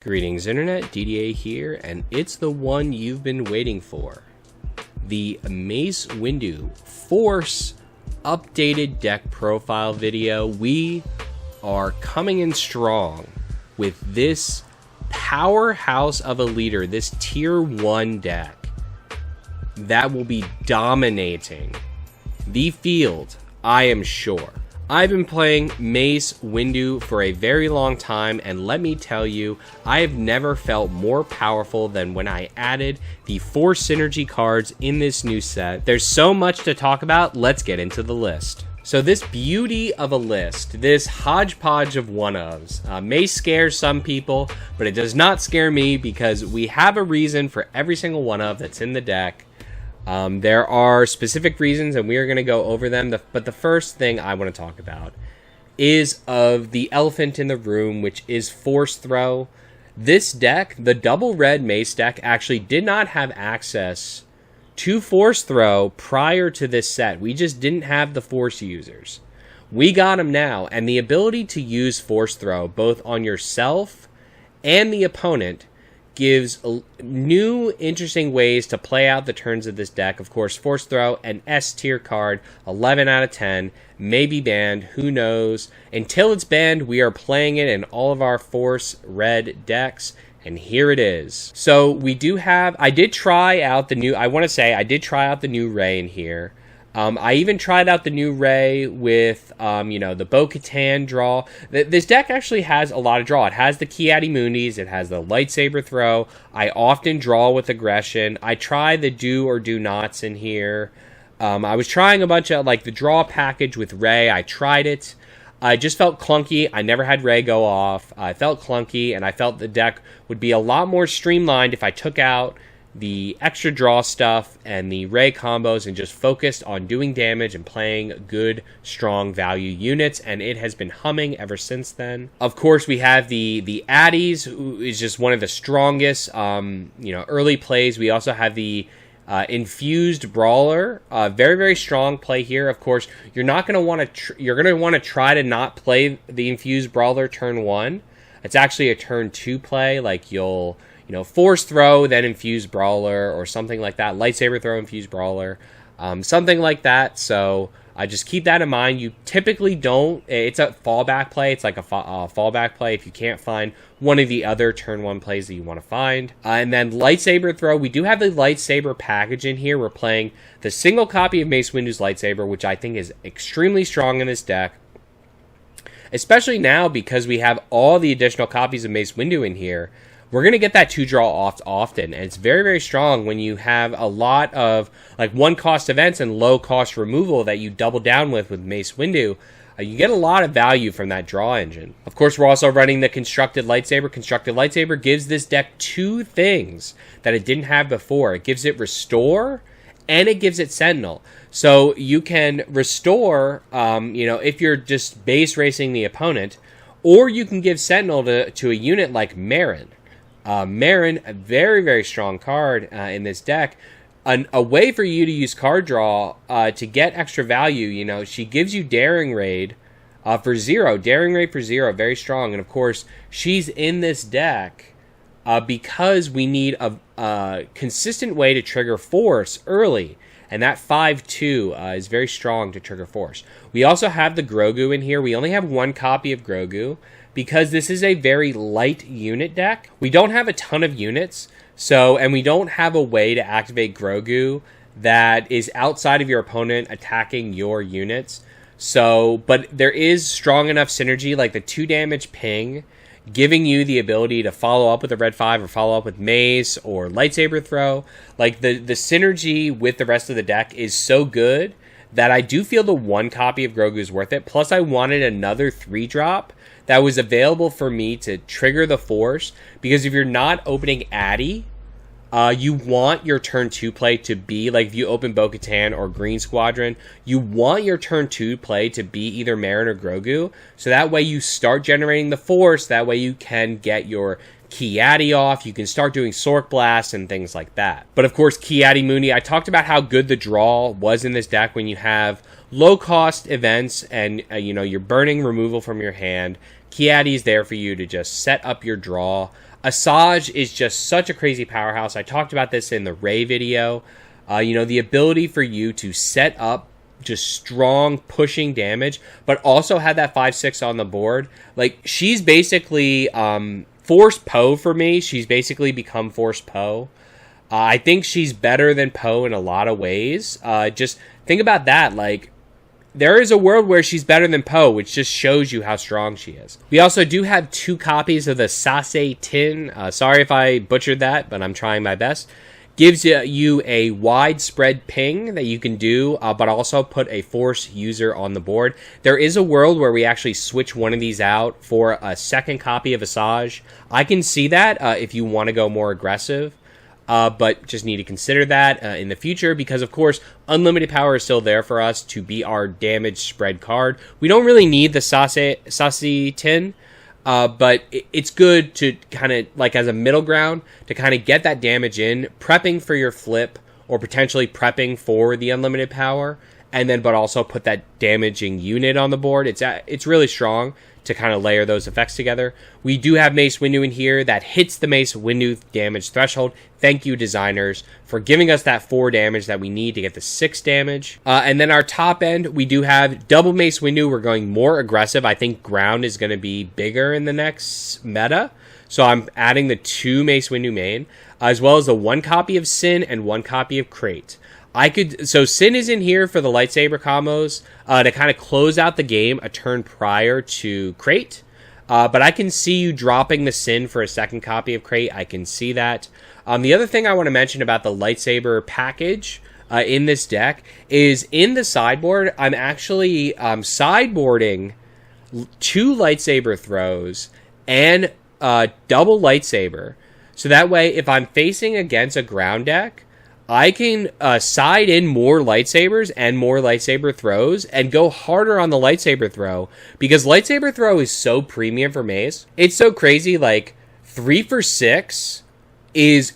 Greetings Internet, DDA here, and it's the one you've been waiting for. The Mace Windu Force updated deck profile video. We are coming in strong with this powerhouse of a leader, this tier 1 deck that will be dominating the field, I am sure. I've been playing Mace Windu for a very long time, and let me tell you, I have never felt more powerful than when I added the 4 synergy cards in this new set. There's so much to talk about, let's get into the list. So this beauty of a list, this hodgepodge of one-ofs, may scare some people, but it does not scare me because we have a reason for every single one-of that's in the deck. There are specific reasons, and we are going to go over them. But the first thing I want to talk about is of the elephant in the room, which is Force Throw. This deck, the double red Mace deck, actually did not have access to Force Throw prior to this set. We just didn't have the Force users. We got them now, and the ability to use Force Throw both on yourself and the opponent gives new, interesting ways to play out the turns of this deck. Of course, Force Throw, an S tier card, 11 out of 10, may be banned, who knows. Until it's banned, we are playing it in all of our Force red decks, and here it is. So we do have, I did try out the new Rey in here. I even tried out the new Rey with, the Bo-Katan draw. This deck actually has a lot of draw. It has the Ki-Adi-Mundis. It has the Lightsaber Throw. I often draw with aggression. I try the do or do nots in here. I was trying a bunch of, the draw package with Rey. I tried it. I just felt clunky. I never had Rey go off. I felt clunky, and I felt the deck would be a lot more streamlined if I took out the extra draw stuff and the Rey combos and just focused on doing damage and playing good, strong value units, and it has been humming ever since then. Of course, we have the Addies, who is just one of the strongest, early plays. We also have the Infused Brawler, very, very strong play here. Of course, you're not going to want to, you're going to want to try to not play the Infused Brawler turn 1. It's actually a turn 2 play, like you'll Force Throw, then Infused Brawler, or something like that. Lightsaber Throw, Infused Brawler, something like that. So just keep that in mind. You typically don't. It's a fallback play. It's like a fallback play if you can't find one of the other turn 1 plays that you want to find. And then Lightsaber Throw. We do have the Lightsaber package in here. We're playing the single copy of Mace Windu's Lightsaber, which I think is extremely strong in this deck. Especially now because we have all the additional copies of Mace Windu in here. We're going to get that 2 draw off often, and it's very, very strong when you have a lot of 1-cost events and low-cost removal that you double down with Mace Windu. You get a lot of value from that draw engine. Of course, we're also running the Constructed Lightsaber. Constructed Lightsaber gives this deck 2 things that it didn't have before. It gives it Restore, and it gives it Sentinel. So you can Restore, if you're just base racing the opponent, or you can give Sentinel to a unit like Marin. Marin, a very, very strong card in this deck. A way for you to use card draw to get extra value. She gives you Daring Raid for 0. Daring Raid for 0, very strong. And of course, she's in this deck because we need a consistent way to trigger Force early. And that 5/2 is very strong to trigger Force. We also have the Grogu in here. We only have 1 copy of Grogu because this is a very light unit deck. We don't have a ton of units, and we don't have a way to activate Grogu that is outside of your opponent attacking your units. But there is strong enough synergy, like the 2 damage ping, giving you the ability to follow up with a red 5 or follow up with Mace or Lightsaber Throw. The synergy with the rest of the deck is so good that I do feel the 1 copy of Grogu is worth it. Plus, I wanted another 3-drop that was available for me to trigger the Force, because if you're not opening Addy, you want your turn 2 play to be, if you open Bo-Katan or Green Squadron, you want your turn 2 play to be either Marin or Grogu, so that way you start generating the Force, that way you can get your Ki-Adi off, you can start doing Sork Blast and things like that. But of course, Ki-Adi-Mundi, I talked about how good the draw was in this deck when you have low-cost events and, you're burning removal from your hand. Ki-Adi is there for you to just set up your draw. Asajj is just such a crazy powerhouse. I talked about this in the Rey video. You know, the ability for you to set up just strong pushing damage, but also have that 5/6 on the board. Like, she's basically Force Poe for me. She's basically become Force Poe. I think she's better than Poe in a lot of ways. Just think about that. Like, there is a world where she's better than Poe, which just shows you how strong she is. We also do have 2 copies of the Sase Tin. Sorry if I butchered that, but I'm trying my best. Gives you a widespread ping that you can do, but also put a Force user on the board. There is a world where we actually switch one of these out for a second copy of Asajj. I can see that if you want to go more aggressive. But just need to consider that in the future because, of course, unlimited power is still there for us to be our damage spread card. We don't really need the Sase Tin, but it's good to kind of, like, as a middle ground, to kind of get that damage in, prepping for your flip, or potentially prepping for the unlimited power, and then but also put that damaging unit on the board. It's really strong to kind of layer those effects together. We do have Mace Windu in here that hits the Mace Windu damage threshold. Thank you, designers, for giving us that 4 damage that we need to get the 6 damage. And then our top end, we do have double Mace Windu. We're going more aggressive. I think ground is going to be bigger in the next meta. So I'm adding the 2 Mace Windu main, as well as the 1 copy of Sin and 1 copy of Crate. So Sin is in here for the lightsaber combos to kind of close out the game a turn prior to Crate. But I can see you dropping the Sin for a second copy of Crate. I can see that. The other thing I want to mention about the lightsaber package in this deck is in the sideboard, I'm actually sideboarding 2 lightsaber throws and double lightsaber. So that way, if I'm facing against a ground deck, I can side in more lightsabers and more lightsaber throws and go harder on the lightsaber throw because lightsaber throw is so premium for Mace. It's so crazy. Like 3 for 6 is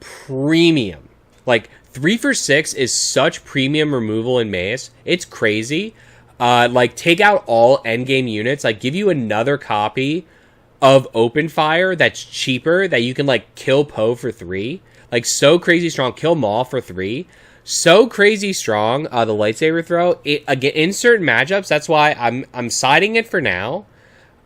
premium. Like 3 for 6 is such premium removal in Mace. It's crazy. Like take out all endgame units. Like give you another copy of Open Fire that's cheaper that you can like kill Poe for 3. Like, so crazy strong. Kill Maul for 3. So crazy strong, the lightsaber throw. Again, in certain matchups, that's why I'm siding it for now.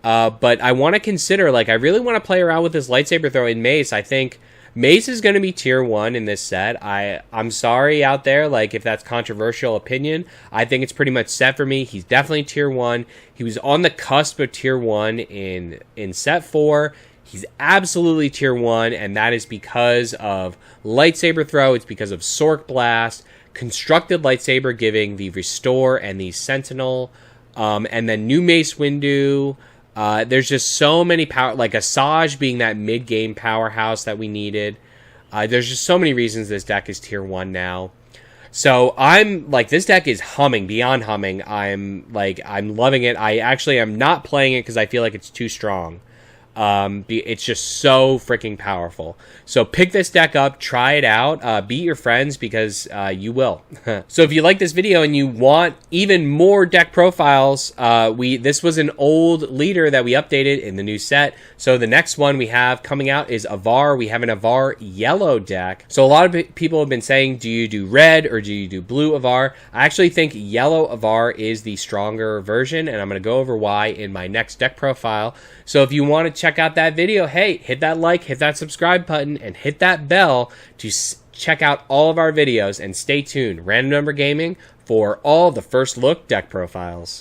But I want to consider, like, I really want to play around with this lightsaber throw in Mace. I think Mace is going to be tier 1 in this set. I'm sorry out there, like, if that's controversial opinion. I think it's pretty much set for me. He's definitely tier 1. He was on the cusp of tier 1 in set 4. He's absolutely tier 1, and that is because of lightsaber throw. It's because of Sork Blast, constructed lightsaber giving the restore and the sentinel, and then new Mace Windu. There's just so many power, like Asajj being that mid-game powerhouse that we needed. There's just so many reasons this deck is tier 1 now. So I'm like, this deck is humming, beyond humming. I'm loving it. I actually am not playing it because I feel like it's too strong. It's just so freaking powerful. So pick this deck up, try it out, beat your friends because you will. So if you like this video and you want even more deck profiles, this was an old leader that we updated in the new set. So the next one we have coming out is Avar. We have an Avar yellow deck. So a lot of people have been saying, do you do red or do you do blue Avar? I actually think yellow Avar is the stronger version, and I'm going to go over why in my next deck profile. So if you want to check out that video, hey, hit that like, hit that subscribe button, and hit that bell to check out all of our videos, and stay tuned. Random Number Gaming for all the first look deck profiles.